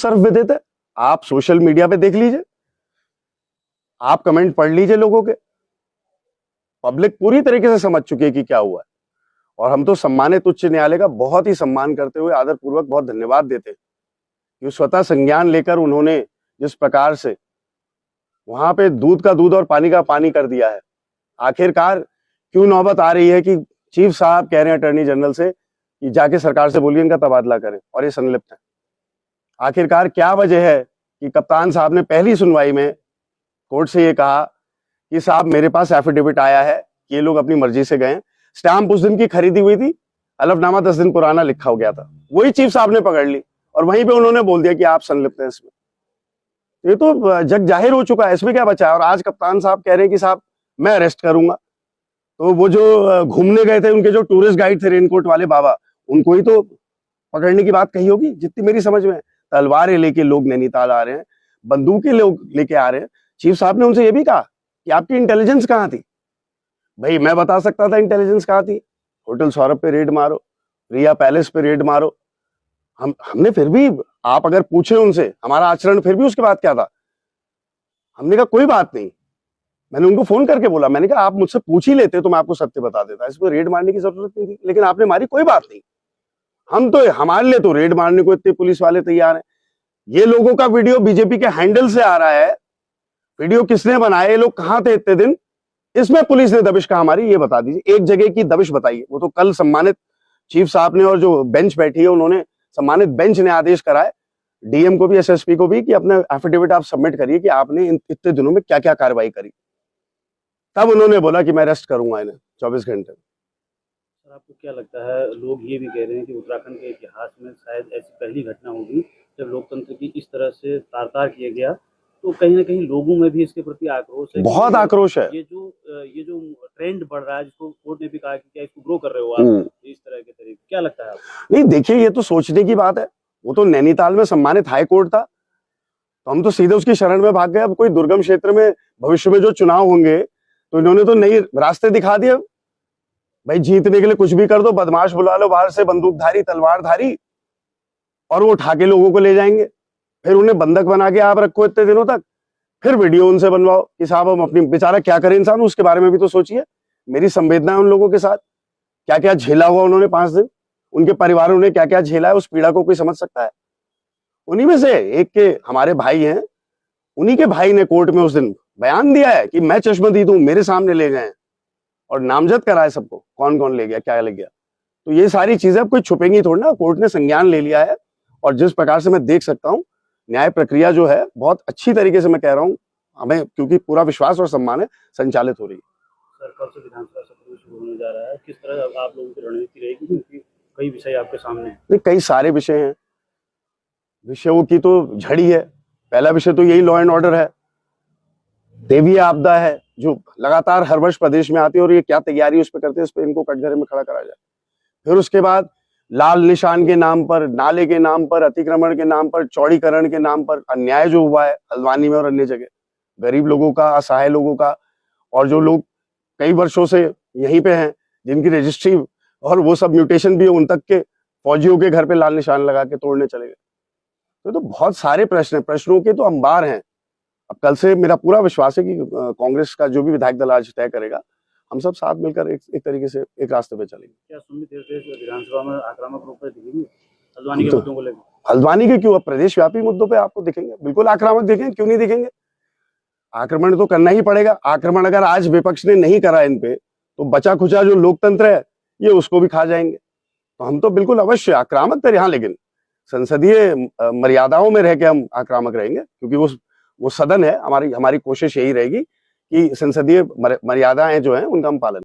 Surf विदित है, आप सोशल मीडिया पे देख लीजिए, आप कमेंट पढ़ लीजिए लोगों के। पब्लिक पूरी तरीके से समझ चुकी है कि क्या हुआ है, और हम तो सम्मानित उच्च न्यायालय का बहुत ही सम्मान करते हुए आदर पूर्वक बहुत धन्यवाद देते हैं कि स्वतः संज्ञान लेकर उन्होंने जिस प्रकार से वहां पे दूध का दूध और पानी का पानी कर दिया है। आखिरकार क्यों नौबत आ रही है कि चीफ साहब कह रहे हैं अटॉर्नी जनरल से कि जाके सरकार से बोलिए इनका तबादला करें, और ये संलिप्त है। आखिरकार क्या वजह है कि कप्तान साहब ने पहली सुनवाई में कोर्ट से ये कहा कि साहब मेरे पास एफिडेविट आया है कि ये लोग अपनी मर्जी से गए, स्टैंप उस दिन की खरीदी हुई थी, हलफनामा 10 दिन पुराना लिखा हो गया था, वही चीफ साहब ने पकड़ ली और वहीं पे उन्होंने बोल दिया कि आप संलिप्त हैं इसमें। ये तो जग जाहिर हो चुका है, इसमें क्या बचा है। और आज कप्तान साहब कह रहे हैं कि साहब मैं अरेस्ट करूंगा। तो वो जो घूमने गए थे, उनके जो टूरिस्ट गाइड थे रेनकोट वाले बाबा, उनको ही तो पकड़ने की बात कही होगी, जितनी मेरी समझ में। तलवारें लेके लोग नैनीताल आ रहे हैं, बंदूकें लोग लेके आ रहे हैं। चीफ साहब ने उनसे ये भी कहा कि आपकी इंटेलिजेंस कहाँ थी। भाई मैं बता सकता था इंटेलिजेंस कहाँ थी। होटल सौरभ पे रेड मारो, रिया पैलेस पे रेड मारो, हमने फिर भी, आप अगर पूछे उनसे हमारा आचरण फिर भी उसके बाद क्या था, हमने कहा कोई बात नहीं। मैंने उनको फोन करके बोला, मैंने कहा आप मुझसे पूछ ही लेते तो मैं आपको सत्य बता देता, इसमें रेड मारने की जरूरत नहीं थी, लेकिन आपने मारी, कोई बात नहीं। हम तो, हमारे लिए तो रेड मारने को इतने पुलिस वाले तैयार हैं। ये लोगों का वीडियो बीजेपी के हैंडल से आ रहा है, वीडियो किसने बनाया, ये लोग कहां थे इतने दिन, इसमें पुलिस ने दबिश कहां मारी, ये बता दीजिए। एक जगह की दबिश बताइए। वो तो कल सम्मानित चीफ साहब ने और जो बेंच बैठी है उन्होंने, सम्मानित बेंच ने आदेश कराए डीएम को भी एसएसपी को भी कि अपने एफिडेविट आप सबमिट करिए कि आपने इतने दिनों में क्या क्या कार्रवाई करी। तब उन्होंने बोला कि मैं अरेस्ट करूंगा इन्हें 24 घंटे में। सर आपको क्या लगता है, लोग ये भी कह रहे हैं कि उत्तराखंड के इतिहास में शायद ऐसी पहली घटना होगी जब लोकतंत्र की इस तरह से तार-तार किया गया, तो कहीं ना कहीं लोगों में भी इसके प्रति आक्रोश है। बहुत आक्रोश है। ये जो ट्रेंड बढ़ रहा है, जिसको कोर्ट ने भी कहा कि क्या इसको ग्रो कर रहे हो आप इस तरह के तरीके, क्या लगता है आपको? नहीं देखिए, ये तो सोचने की बात है। वो तो नैनीताल में सम्मानित हाई कोर्ट था, तो हम तो सीधे उसकी शरण में भाग गए। अब कोई दुर्गम क्षेत्र में भविष्य में जो चुनाव होंगे तो इन्होंने तो नई रास्ते दिखा दिए। भाई जीतने के लिए कुछ भी कर दो, बदमाश बुला लो बाहर से, बंदूकधारी तलवारधारी, और वो उठा के लोगों को ले जाएंगे। फिर उन्हें बंधक बना के आप रखो इतने दिनों तक, फिर वीडियो उनसे बनवाओ कि साहब हम अपनी, बेचारा क्या करे इंसान, उसके बारे में भी तो सोचिए। मेरी संवेदना है उन लोगों के साथ, क्या क्या झेला हुआ उन्होंने 5 दिन, उनके परिवारों ने क्या क्या झेला है, उस पीड़ा को कोई समझ सकता है। उन्हीं में से एक के हमारे भाई हैं, उन्हीं के भाई ने कोर्ट में उस दिन बयान दिया है कि मैं चश्मदीद हूं, मेरे सामने ले गए और नामजद कराए सबको, कौन कौन ले गया, क्या ले गया। तो ये सारी चीजें अब कोई छुपेंगी थोड़ी ना, कोर्ट ने संज्ञान ले लिया है। और जिस प्रकार से मैं देख सकता हूँ न्याय प्रक्रिया जो है बहुत अच्छी तरीके से, मैं कह रहा हूँ हमें, क्योंकि पूरा विश्वास और सम्मान है, संचालित हो रही है। सर कब से विधानसभा सत्र शुरू होने जा रहा है, किस तरह आप लोगों की रणनीति रहेगी, क्योंकि कई विषय आपके सामने हैं? कई सारे विषय हैं, विषयों की तो झड़ी है। पहला विषय तो यही लॉ एंड ऑर्डर है, देवीय आपदा है जो लगातार हर वर्ष प्रदेश में आती है, और ये क्या तैयारी उस पर करते हैं, इस पर इनको कटघरे में खड़ा करा जाए। फिर उसके बाद लाल निशान के नाम पर, नाले के नाम पर, अतिक्रमण के नाम पर, चौड़ीकरण के नाम पर अन्याय जो हुआ है हल्द्वानी में और अन्य जगह, गरीब लोगों का, असहाय लोगों का, और जो लोग कई वर्षों से यहीं पे हैं, जिनकी रजिस्ट्री और वो सब म्यूटेशन भी है, उन तक के फौजियों के घर पे लाल निशान लगा के तोड़ने चले गए। तो बहुत सारे प्रश्न हैं, प्रश्नों के तो अंबार हैं। अब कल से मेरा पूरा विश्वास है कि कांग्रेस का जो भी विधायक दल आज तय करेगा, हम सब साथ मिलकर एक तरीके से एक रास्ते पे चलेंगे। क्या सुमित विधानसभा में आक्रामक रूप से दिखेंगे हल्द्वानी के मुद्दों को लेकर? हल्द्वानी के क्यों, अब प्रदेश व्यापी मुद्दों पे आपको दिखेंगे, बिल्कुल आक्रामक दिखेंगे, क्यों नहीं दिखेंगे। आक्रमण तो करना ही पड़ेगा। आक्रमण अगर आज विपक्ष ने नहीं करा इन पे, तो बचा खुचा जो लोकतंत्र है ये उसको भी खा जाएंगे। तो हम तो बिल्कुल अवश्य आक्रामक तो यहाँ, लेकिन संसदीय मर्यादाओं में रह के हम आक्रामक रहेंगे, क्योंकि वो सदन है। हमारी कोशिश यही रहेगी कि संसदीय मर्यादाएं जो हैं उनका हम पालन